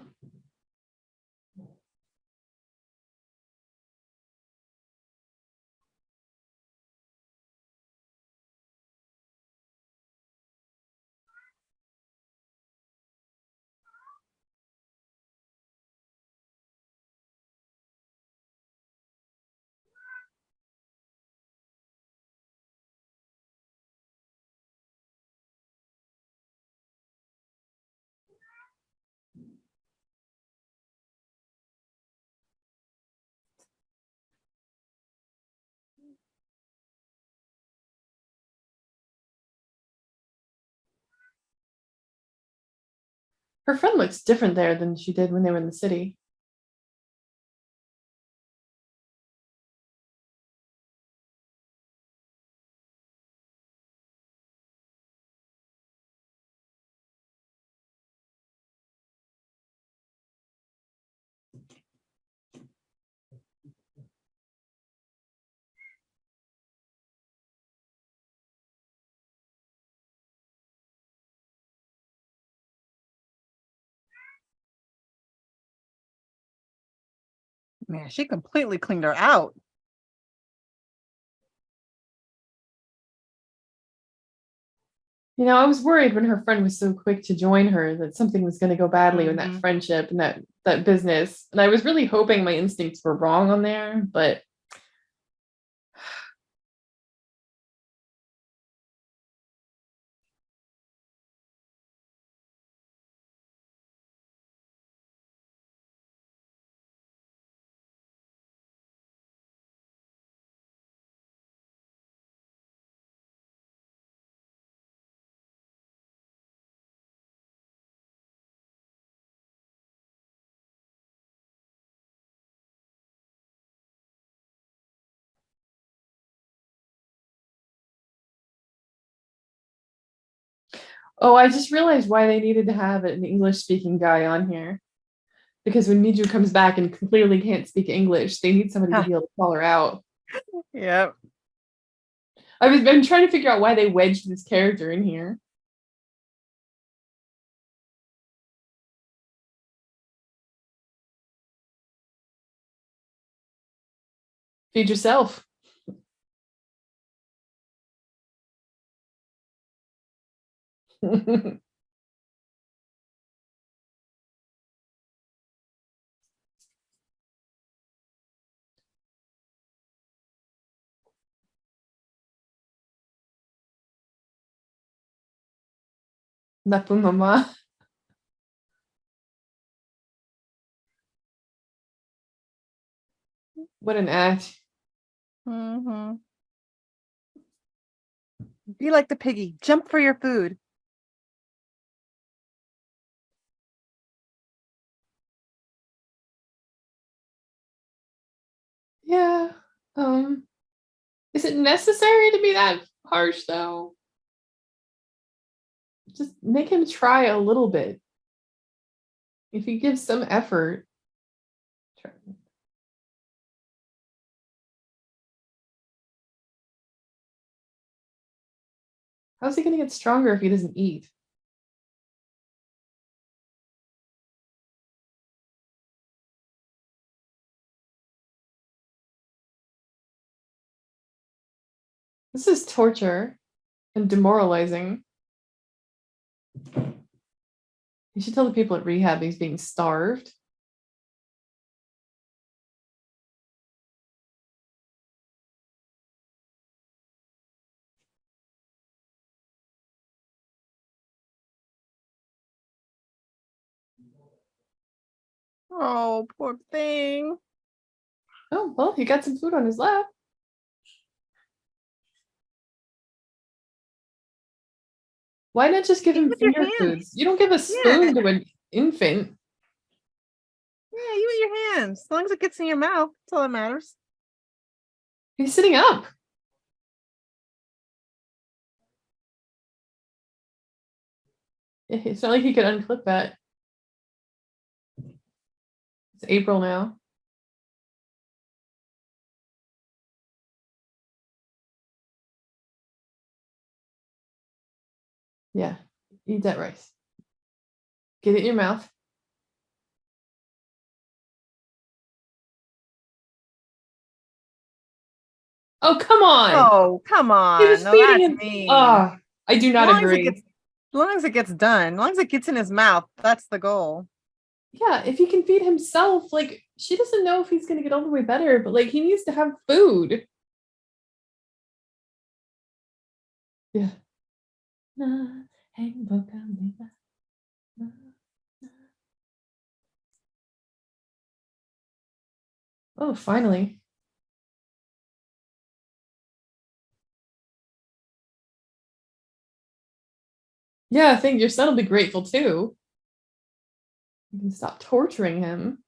Her friend looks different there than she did when they were in the city. Man, she completely cleaned her out. You know, I was worried when her friend was so quick to join her that something was going to go badly in that Mhm. friendship and that business. And I was really hoping my instincts were wrong on there, but oh, I just realized why they needed to have an English speaking guy on here. Because when Miju comes back and clearly can't speak English, they need somebody to Huh. be able to call her out. Yep. I've been trying to figure out why they wedged this character in here. Feed yourself. Napu mama. What an act. Mm-hmm. Be like the piggy. Jump for your food. Yeah. Is it necessary to be that harsh though? Just make him try a little bit. If he gives some effort. Try. How's he gonna get stronger if he doesn't eat? This is torture and demoralizing. You should tell the people at rehab he's being starved. Oh, poor thing. Oh, well, he got some food on his lap. Why not just give Eat him with your finger hands. foods? You don't give a Yeah. spoon to an infant. Yeah, you eat your hands. As long as it gets in your mouth, that's all that matters. He's sitting up. It's not like he could unclip that. It's April now. Yeah, eat that rice. Get it in your mouth. Oh, come on. Oh, come He was on. No, feeding that's him. mean. Ah, I do As not long as it agree. gets, as long as it gets done, as long as it gets in his mouth, that's the goal. Yeah, if he can feed himself, like she doesn't know if he's gonna get all the way better, but like he needs to have food. Yeah. Oh, finally. Yeah, I think your son will be grateful too. You can stop torturing him.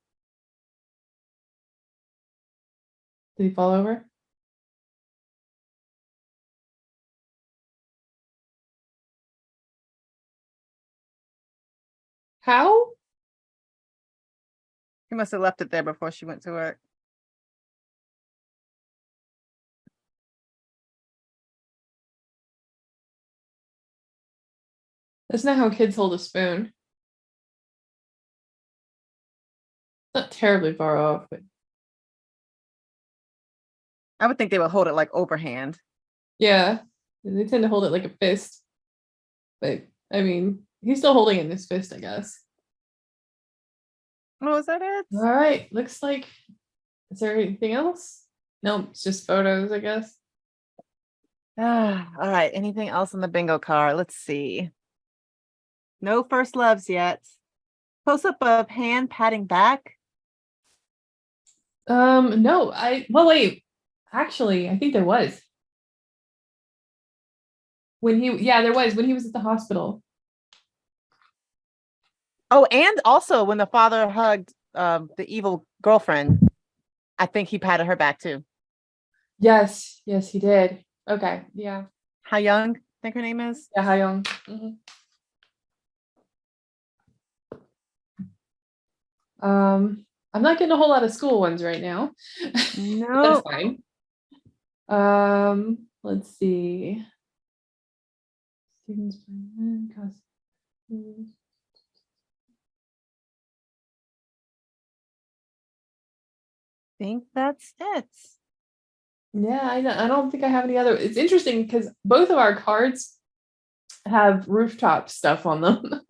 Did he fall over? How? He must have left it there before she went to work. That's not how kids hold a spoon. Not terribly far off, but I would think they would hold it like overhand. yeah, they tend to hold it like a fist. But I mean, he's still holding it in his fist, I guess. Oh, is that it? All right, looks like. Is there anything else? Nope, it's just photos, I guess. All right. Anything else on the bingo card? Let's see. No first loves yet. Close up of hand patting back. No, well wait. Actually, I think there was. When he yeah, there was when he was at the hospital. Oh, and also when the father hugged the evil girlfriend, I think he patted her back too. Yes, yes, he did. Okay, yeah. How young? I think her name is. Yeah, Hyung. Mhm. I'm not getting a whole lot of school ones right now. But that's No. fine. Let's see. Students Think that's it. Yeah, I don't think I have any other. It's interesting because both of our cards have rooftop stuff on them.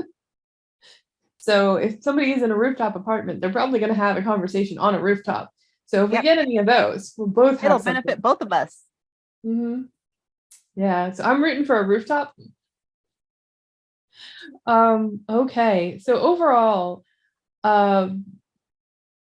So if somebody is in a rooftop apartment, they're probably going to have a conversation on a rooftop. So if we Yep. get any of those, we'll both It'll have benefit something. both of us. Hmm. Yeah, so I'm rooting for a rooftop. Okay. So overall, um,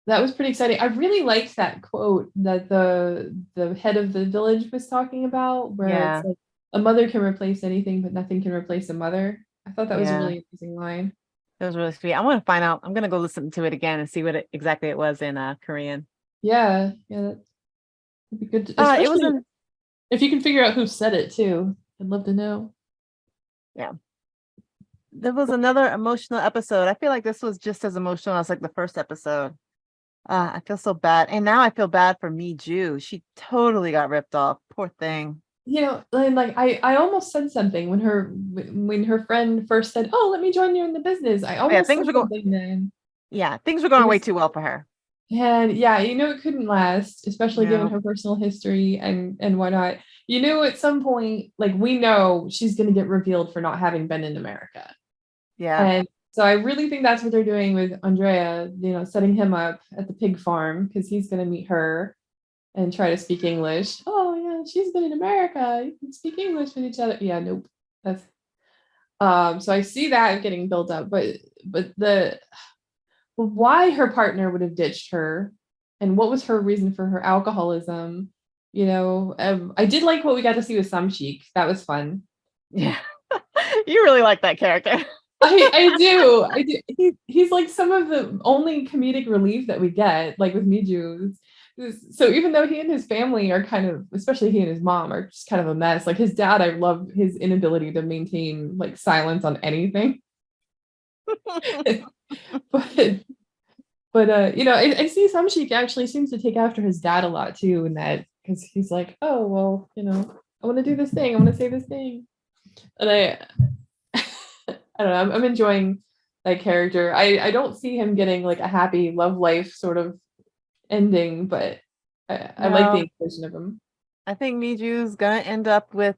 that was pretty exciting. I really liked that quote that the head of the village was talking about, where it's Yeah. like a mother can replace anything, but nothing can replace a mother. I thought that was a Yeah. really amazing line. It was really sweet. I want to find out. I'm gonna go listen to it again and see what exactly it was in Korean. Yeah, yeah, that'd be good, It was especially in if you can figure out who said it too. I'd love to know. yeah. There was another emotional episode. I feel like this was just as emotional as like the first episode. I feel so bad. And now I feel bad for Me Jew. She totally got ripped off. Poor thing. And like I almost said something when her friend first said, "Oh, let me join you in the business." I Oh, yeah, almost things said were going something then. things were It going way was, too well for her. and yeah, it couldn't last, especially given No. her personal history and whatnot. At some point, like we know she's going to get revealed for not having been in America, Yeah. and so I really think that's what they're doing with Andrea. Setting him up at the pig farm because he's going to meet her and try to speak English. Oh yeah, she's been in America. You can speak English with each other. Yeah, nope. That's so I see that getting built up, but the why her partner would have ditched her and what was her reason for her alcoholism. I did like what we got to see with Samshik. That was fun. Yeah. You really like that character. I do. I do. He's like some of the only comedic relief that we get, like with Miju. So even though he and his family are kind of, especially he and his mom, are just kind of a mess. Like his dad, I love his inability to maintain like silence on anything. but I see some Sheik actually seems to take after his dad a lot too, in that because he's like, oh well, I want to do this thing, I want to say this thing, and I don't know, I'm enjoying that character. I don't see him getting like a happy love life sort of ending, but I like the No, inclusion of him. I think Miju's gonna end up with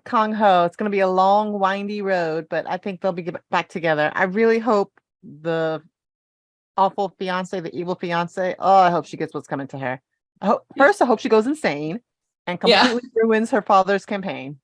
Kong Ho. It's gonna be a long, windy road, but I think they'll be back together. I really hope the awful fiance, the evil fiance. Oh, I hope she gets what's coming to her. First, I hope she goes insane and Yeah. completely ruins her father's campaign.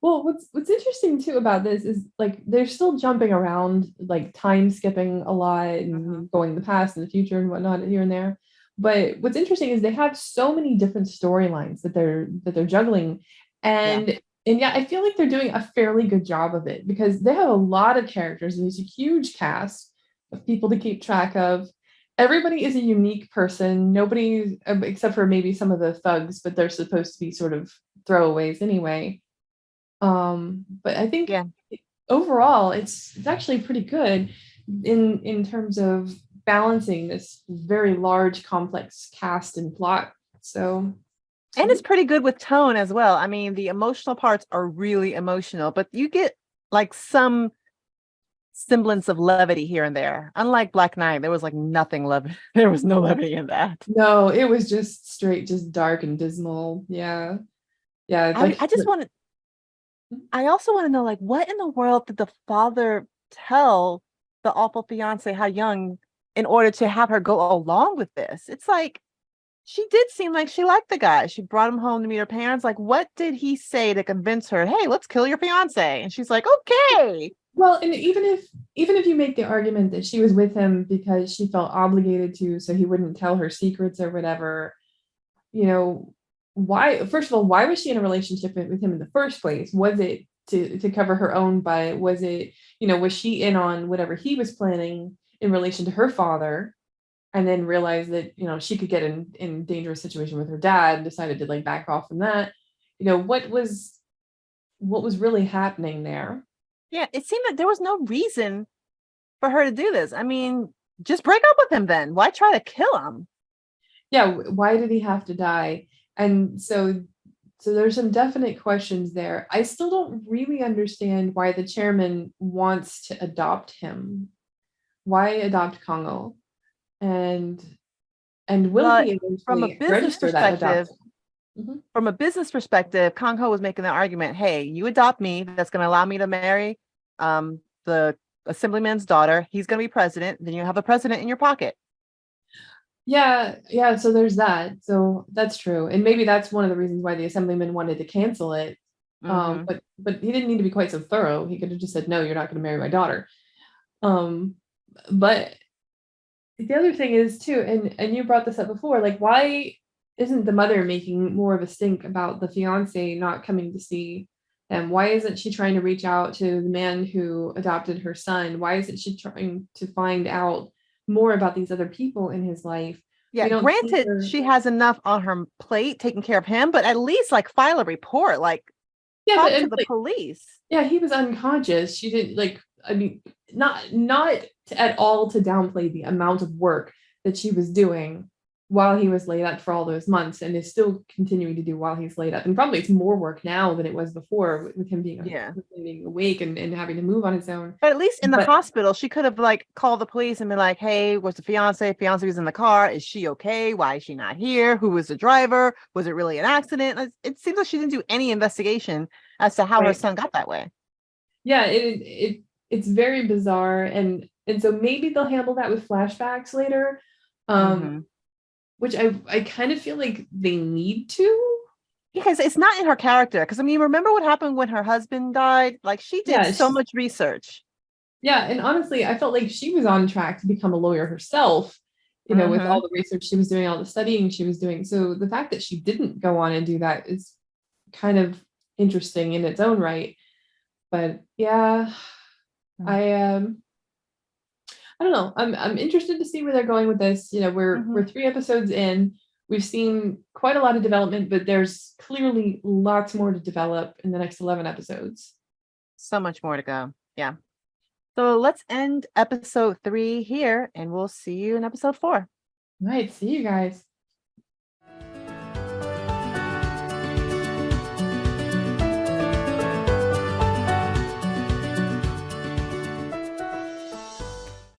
Well, what's interesting too about this is like they're still jumping around, like time skipping a lot Mhm. and going the past and the future and whatnot here and there. But what's interesting is they have so many different storylines that they're juggling, Yeah. and yeah, I feel like they're doing a fairly good job of it because they have a lot of characters and there's a huge cast of people to keep track of. Everybody is a unique person. Nobody, except for maybe some of the thugs, but they're supposed to be sort of throwaways anyway. But I think Yeah. overall it's actually pretty good in terms of balancing this very large, complex cast and plot. So And it's pretty good with tone as well. I mean, the emotional parts are really emotional, but you get like some semblance of levity here and there. Unlike Black Knight, there was like nothing levity. There was no levity in that. no, it was just straight, just dark and dismal. Yeah, yeah, I just want to I also want to know, like, what in the world did the father tell the awful fiance, how young, in order to have her go along with this? It's like she did seem like she liked the guy. She brought him home to meet her parents. Like, what did he say to convince her, hey, let's kill your fiance? And she's like, okay. well, and even if you make the argument that she was with him because she felt obligated to, so he wouldn't tell her secrets or whatever, you know, why, first of all, why was she in a relationship with him in the first place? Was it to cover her own butt? Was it, was she in on whatever he was planning in relation to her father? And then realized that, she could get in dangerous situation with her dad and decided to like back off from that. What was really happening there? Yeah, it seemed like there was no reason for her to do this. I mean, just break up with him then. Why try to kill him? Yeah, why did he have to die? And so there's some definite questions there. I still don't really understand why the chairman wants to adopt him. Why adopt Kongo? And will Well, he from a eventually business register that perspective, adoption? Mhm. From a business perspective, Kang Ho was making the argument, hey, you adopt me, that's going to allow me to marry the assemblyman's daughter. He's going to be president. Then you have a president in your pocket. Yeah, yeah, so there's that. So that's true. And maybe that's one of the reasons why the assemblyman wanted to cancel it. Hmm. But he didn't need to be quite so thorough. He could have just said, no, you're not going to marry my daughter. Um, but the other thing is too, and you brought this up before, like why isn't the mother making more of a stink about the fiance not coming to see them? Why isn't she trying to reach out to the man who adopted her son? Why isn't she trying to find out more about these other people in his life? Yeah, We don't see granted, her. she has enough on her plate taking care of him, but at least like file a report, like Yeah, but talk to and, the like, police. yeah, he was unconscious. She didn't like, I mean, not at all to downplay the amount of work that she was doing while he was laid up for all those months and is still continuing to do while he's laid up. And probably it's more work now than it was before with him Yeah. being awake and having to move on his own. But at least in the But hospital, she could have like called the police and been like, hey, where's the fiance? Fiance was in the car. Is she okay? Why is she not here? Who was the driver? Was it really an accident? It seems like she didn't do any investigation as to how her right. son got that way. Yeah, it's very bizarre and so maybe they'll handle that with flashbacks later. Um, Hmm. which I kind of feel like they need to. Because it's not in her character. Because I mean, remember what happened when her husband died? Like she did Yeah, so much research. yeah, and honestly, I felt like she was on track to become a lawyer herself, with all Hmm. the research she was doing, all the studying she was doing. So the fact that she didn't go on and do that is kind of interesting in its own right. But yeah, I I don't know. I'm interested to see where they're going with this. We're Hmm. 3 episodes in. We've seen quite a lot of development, but there's clearly lots more to develop in the next 11 episodes. So much more to go. Yeah. So let's end episode 3 here and we'll see you in episode 4. All right, see you guys.